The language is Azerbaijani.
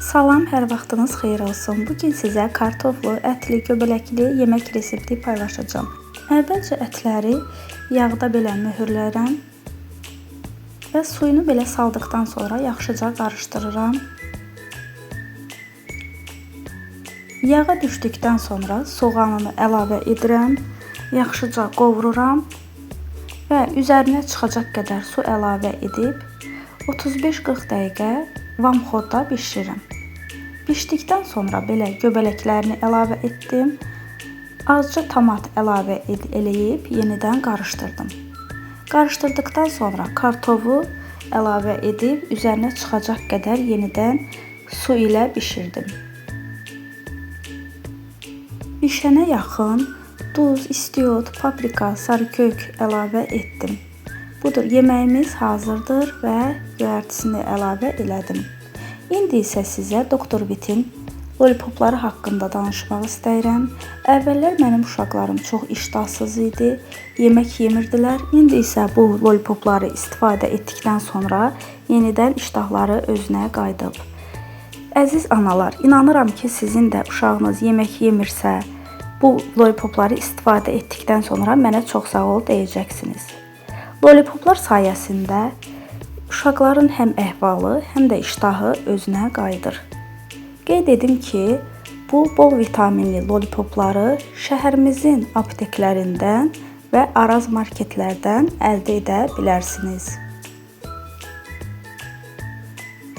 Salam, hər vaxtınız xeyir olsun. Bugün sizə kartoflu, ətli, göbələkli yemək resepti paylaşacağım. Əvvəlcə ətləri yağda belə mühürləyirəm və suyunu belə saldıqdan sonra yaxşıca qarışdırıram. Yağa düşdükdən sonra soğanını əlavə edirəm, yaxşıca qovururam və üzərinə çıxacaq qədər su əlavə edib 35-40 dəqiqə vamxodda bişirirəm. Bişdikdən sonra belə göbələklərini əlavə etdim. Azca tomat əlavə eləyib yenidən qarışdırdım. Qarışdırdıqdan sonra kartofu əlavə edib üzərinə çıxacaq qədər yenidən su ilə bişirdim. Bişənə yaxın duz, istiot, paprika, sarıkök əlavə etdim. Budur, yeməyimiz hazırdır və göyərtisini əlavə elədim. İndi isə sizə Doktor Bitin lollipopları haqqında danışmaq istəyirəm. Əvvəllər mənim uşaqlarım çox iştahsız idi, yemək yemirdilər. İndi isə bu lollipopları istifadə etdikdən sonra yenidən iştahları özünə qayıdıb. Əziz analar, inanıram ki, sizin də uşağınız yemək yemirsə, bu lollipopları istifadə etdikdən sonra mənə çox sağ ol deyəcəksiniz. Lollipoplar sayəsində uşaqların həm əhvalı, həm də iştahı özünə qayıdır. Qeyd edim ki, bu bol vitaminli lollipopları şəhərimizin apteklərindən və Araz marketlərdən əldə edə bilərsiniz.